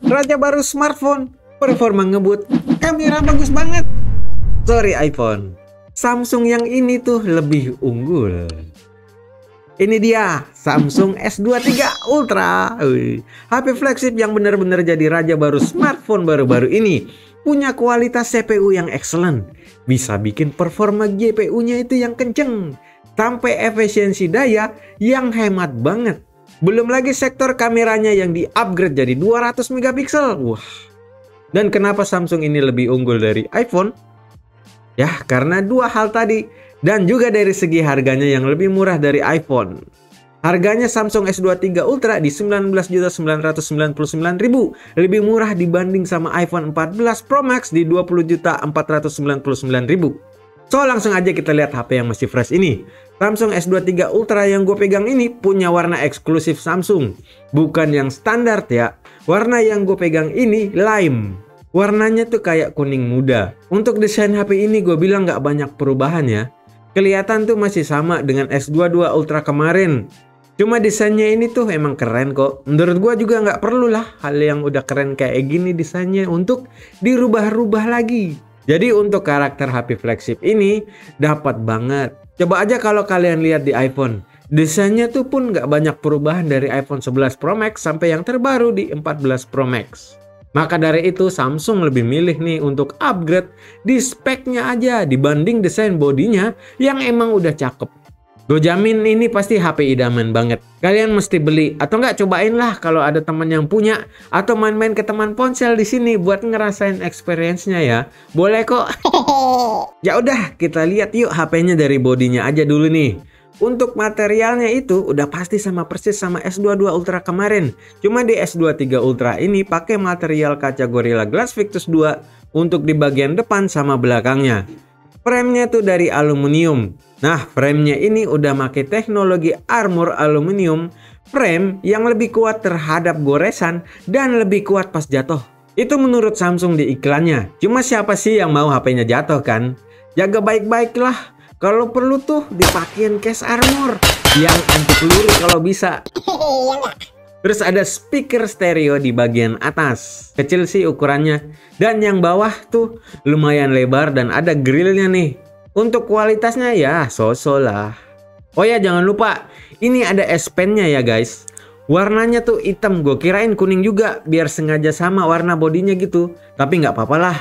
Raja baru smartphone, performa ngebut, kamera bagus banget. Sorry iPhone, Samsung yang ini tuh lebih unggul. Ini dia Samsung S23 Ultra. HP flagship yang benar-benar jadi raja baru smartphone baru-baru ini. Punya kualitas CPU yang excellent, bisa bikin performa GPU-nya itu yang kenceng, sampai efisiensi daya yang hemat banget. Belum lagi sektor kameranya yang di-upgrade jadi 200 megapiksel. Wah. Dan kenapa Samsung ini lebih unggul dari iPhone? Ya, karena dua hal tadi. Dan juga dari segi harganya yang lebih murah dari iPhone. Harganya Samsung S23 Ultra di 19.999.000, lebih murah dibanding sama iPhone 14 Pro Max di 20.499.000. So langsung aja kita lihat HP yang masih fresh ini. Samsung S23 Ultra yang gue pegang ini punya warna eksklusif Samsung, bukan yang standar ya. Warna yang gue pegang ini lime. Warnanya tuh kayak kuning muda. Untuk desain HP ini gue bilang nggak banyak perubahan ya. Kelihatan tuh masih sama dengan S22 Ultra kemarin. Cuma desainnya ini tuh emang keren kok. Menurut gue juga nggak perlu lah hal yang udah keren kayak gini desainnya untuk dirubah-rubah lagi. Jadi untuk karakter HP flagship ini dapat banget. Coba aja kalau kalian lihat di iPhone. Desainnya tuh pun nggak banyak perubahan dari iPhone 11 Pro Max sampai yang terbaru di 14 Pro Max. Maka dari itu Samsung lebih milih nih untuk upgrade di speknya aja dibanding desain bodinya yang emang udah cakep. Gue jamin ini pasti HP idaman banget. Kalian mesti beli atau nggak cobain lah kalau ada teman yang punya atau main-main ke teman ponsel di sini buat ngerasain experience-nya ya. Boleh kok. Ya udah, kita lihat yuk HP-nya dari bodinya aja dulu nih. Untuk materialnya itu udah pasti sama persis sama S22 Ultra kemarin. Cuma di S23 Ultra ini pakai material kaca Gorilla Glass Victus 2 untuk di bagian depan sama belakangnya. Frame-nya tuh dari aluminium. Nah, frame-nya ini udah pakai teknologi armor aluminium frame yang lebih kuat terhadap goresan dan lebih kuat pas jatuh. Itu menurut Samsung di iklannya. Cuma siapa sih yang mau HP-nya jatuh kan? Jaga baik-baik lah. Kalau perlu tuh dipakein case armor yang anti peluru kalau bisa. Terus ada speaker stereo di bagian atas. Kecil sih ukurannya. Dan yang bawah tuh lumayan lebar dan ada grillnya nih. Untuk kualitasnya ya so-so lah. Oh ya jangan lupa, ini ada S Pen-nya ya guys. Warnanya tuh hitam, gue kirain kuning juga biar sengaja sama warna bodinya gitu. Tapi nggak apa-apa lah.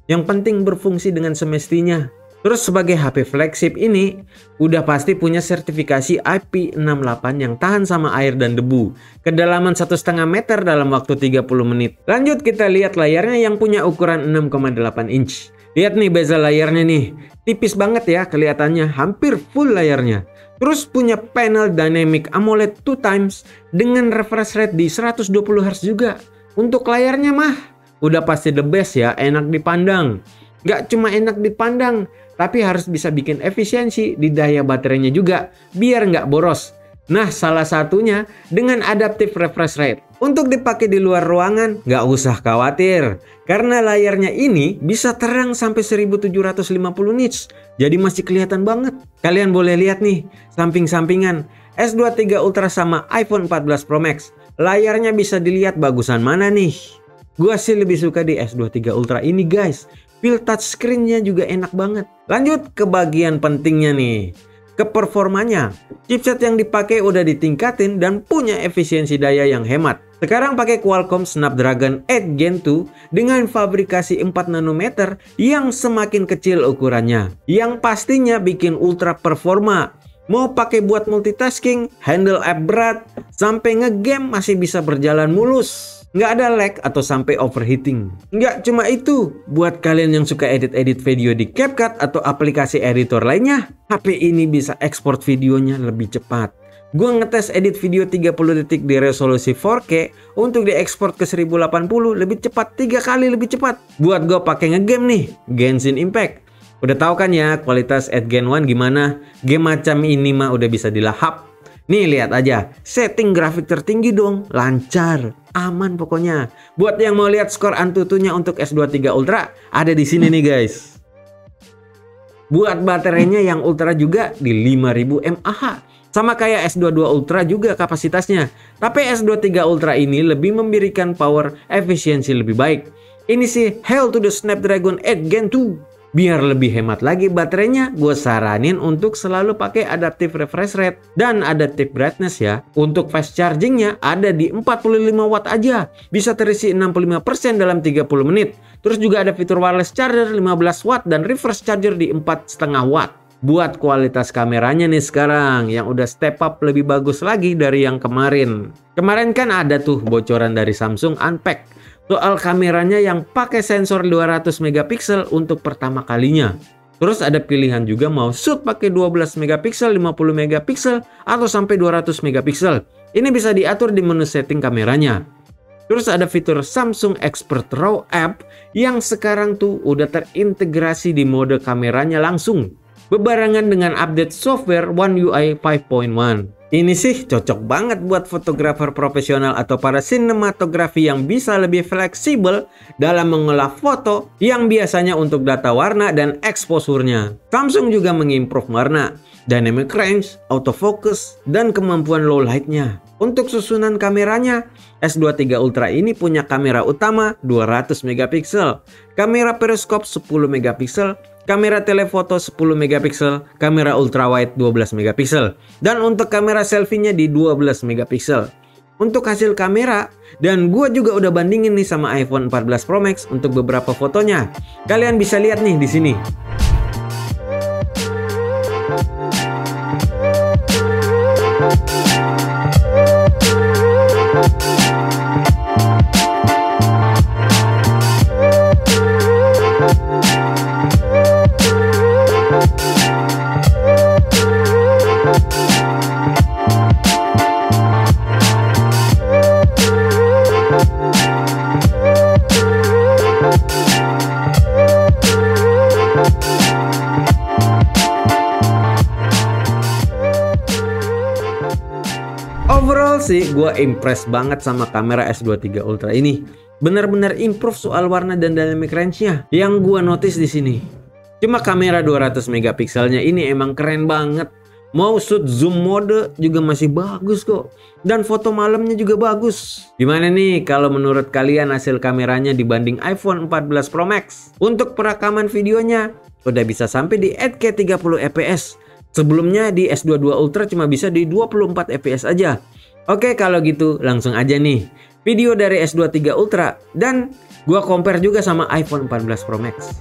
Yang penting berfungsi dengan semestinya. Terus sebagai HP flagship ini udah pasti punya sertifikasi IP68 yang tahan sama air dan debu. Kedalaman 1,5 meter dalam waktu 30 menit. Lanjut kita lihat layarnya yang punya ukuran 6,8 inch. Lihat nih bezel layarnya nih, tipis banget ya kelihatannya, hampir full layarnya. Terus punya panel Dynamic AMOLED 2x dengan refresh rate di 120 Hz juga. Untuk layarnya mah udah pasti the best ya, enak dipandang. Gak cuma enak dipandang, tapi harus bisa bikin efisiensi di daya baterainya juga, biar nggak boros. Nah, salah satunya dengan adaptive refresh rate. Untuk dipakai di luar ruangan, nggak usah khawatir. Karena layarnya ini bisa terang sampai 1750 nits. Jadi masih kelihatan banget. Kalian boleh lihat nih, samping-sampingan. S23 Ultra sama iPhone 14 Pro Max. Layarnya bisa dilihat bagusan mana nih. Gua sih lebih suka di S23 Ultra ini guys. Feel touchscreen-nya juga enak banget. Lanjut ke bagian pentingnya nih. Ke performanya, chipset yang dipakai udah ditingkatin dan punya efisiensi daya yang hemat. Sekarang pakai Qualcomm Snapdragon 8 Gen 2 dengan fabrikasi 4 nanometer yang semakin kecil ukurannya. Yang pastinya bikin ultra performa. Mau pakai buat multitasking, handle app berat, sampai ngegame masih bisa berjalan mulus. Nggak ada lag atau sampai overheating. Nggak cuma itu, buat kalian yang suka edit-edit video di CapCut atau aplikasi editor lainnya, HP ini bisa ekspor videonya lebih cepat. Gue ngetes edit video 30 detik di resolusi 4K untuk diekspor ke 1080 lebih cepat, 3 kali lebih cepat. Buat gue pakai ngegame nih, Genshin Impact. Udah tahu kan ya kualitas at Gen 1 gimana? Game macam ini mah udah bisa dilahap. Nih lihat aja, setting grafik tertinggi dong, lancar, aman pokoknya. Buat yang mau lihat skor Antutunya untuk S23 Ultra, ada di sini nih guys. Buat baterainya yang Ultra juga di 5000 mAh. Sama kayak S22 Ultra juga kapasitasnya. Tapi S23 Ultra ini lebih memberikan power efisiensi lebih baik. Ini sih Hail to the Snapdragon 8 Gen 2. Biar lebih hemat lagi baterainya, gue saranin untuk selalu pakai adaptive refresh rate dan adaptive brightness ya. Untuk fast chargingnya ada di 45 watt aja. Bisa terisi 65% dalam 30 menit. Terus juga ada fitur wireless charger 15 watt dan reverse charger di 4,5 watt. Buat kualitas kameranya nih sekarang yang udah step up lebih bagus lagi dari yang kemarin. Kemarin kan ada tuh bocoran dari Samsung Unpacked soal kameranya yang pakai sensor 200 megapiksel untuk pertama kalinya. Terus ada pilihan juga mau shoot pakai 12 megapiksel, 50 megapiksel, atau sampai 200 megapiksel. Ini bisa diatur di menu setting kameranya. Terus ada fitur Samsung Expert RAW App yang sekarang tuh udah terintegrasi di mode kameranya langsung, bebarengan dengan update software One UI 5.1. Ini sih cocok banget buat fotografer profesional atau para sinematografi yang bisa lebih fleksibel dalam mengolah foto yang biasanya untuk data warna dan eksposurnya. Samsung juga mengimprove warna, dynamic range, autofocus, dan kemampuan low lightnya. Untuk susunan kameranya, S23 Ultra ini punya kamera utama 200 megapiksel, kamera periskop 10 megapiksel, kamera telefoto 10 megapiksel, kamera ultrawide 12 megapiksel, dan untuk kamera selfie-nya di 12 megapiksel. Untuk hasil kamera, dan gua juga udah bandingin nih sama iPhone 14 Pro Max untuk beberapa fotonya. Kalian bisa lihat nih di sini. Overall sih gue impress banget sama kamera S23 Ultra ini. Benar-benar improve soal warna dan dynamic range-nya yang gue notice di sini. Cuma kamera 200 megapikselnya ini emang keren banget. Mau shoot zoom mode juga masih bagus kok. Dan foto malamnya juga bagus. Gimana nih kalau menurut kalian hasil kameranya dibanding iPhone 14 Pro Max? Untuk perekaman videonya udah bisa sampai di 8K 30 fps. Sebelumnya di S22 Ultra cuma bisa di 24 fps aja. Oke, kalau gitu langsung aja nih video dari S23 Ultra dan gua compare juga sama iPhone 14 Pro Max.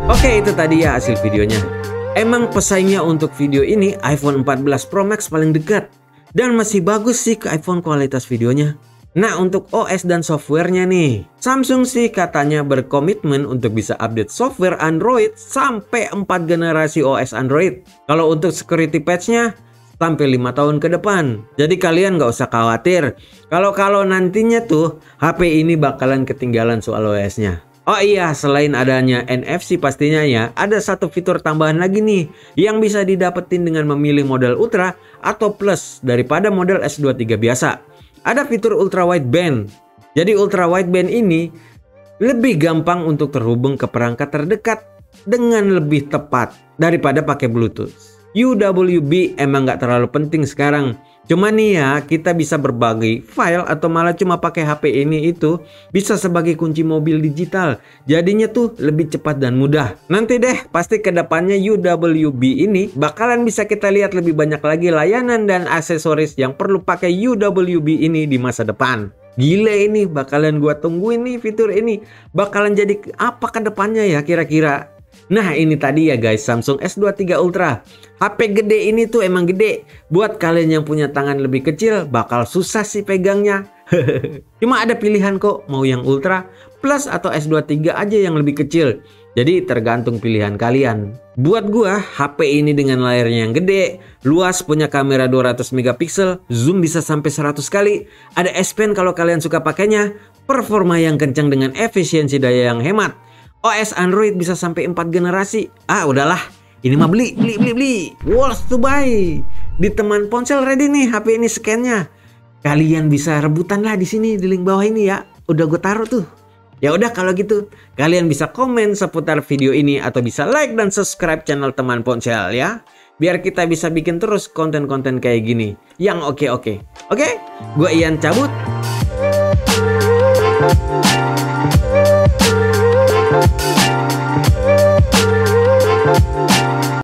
Oke, itu tadi ya hasil videonya. Emang pesaingnya untuk video ini iPhone 14 Pro Max paling dekat. Dan masih bagus sih ke iPhone kualitas videonya. Nah, untuk OS dan softwarenya nih, Samsung sih katanya berkomitmen untuk bisa update software Android sampai 4 generasi OS Android. Kalau untuk security patch-nya sampai 5 tahun ke depan. Jadi kalian nggak usah khawatir kalau nantinya tuh HP ini bakalan ketinggalan soal OS-nya. Oh iya, selain adanya NFC pastinya ya, ada satu fitur tambahan lagi nih yang bisa didapetin dengan memilih model Ultra atau Plus daripada model S23 biasa. Ada fitur Ultra Wideband. Jadi Ultra Wideband ini Lebih gampang untuk terhubung ke perangkat terdekat dengan lebih tepat daripada pakai Bluetooth. UWB emang nggak terlalu penting sekarang. Cuma nih ya, kita bisa berbagi file atau malah cuma pakai HP ini itu bisa sebagai kunci mobil digital. Jadinya tuh lebih cepat dan mudah. Nanti deh pasti kedepannya UWB ini bakalan bisa kita lihat lebih banyak lagi layanan dan aksesoris yang perlu pakai UWB ini di masa depan. Gila ini, bakalan gua tungguin nih fitur ini. Bakalan jadi apa kedepannya ya kira-kira? Nah ini tadi ya guys, Samsung S23 Ultra. HP gede ini tuh emang gede. Buat kalian yang punya tangan lebih kecil bakal susah sih pegangnya. Cuma ada pilihan kok, mau yang Ultra, Plus atau S23 aja yang lebih kecil. Jadi tergantung pilihan kalian. Buat gua, HP ini dengan layarnya yang gede, luas, punya kamera 200 megapiksel, zoom bisa sampai 100 kali, ada S Pen kalau kalian suka pakainya, performa yang kencang dengan efisiensi daya yang hemat, OS Android bisa sampai 4 generasi. Ah udahlah, ini mah beli. Worth to buy. Di teman ponsel ready nih HP ini scan-nya. Kalian bisa rebutan lah di sini di link bawah ini ya. Udah gue taruh tuh. Ya udah kalau gitu, kalian bisa komen seputar video ini atau bisa like dan subscribe channel Teman Ponsel ya. Biar kita bisa bikin terus konten-konten kayak gini yang oke. Oke, gue Ian cabut.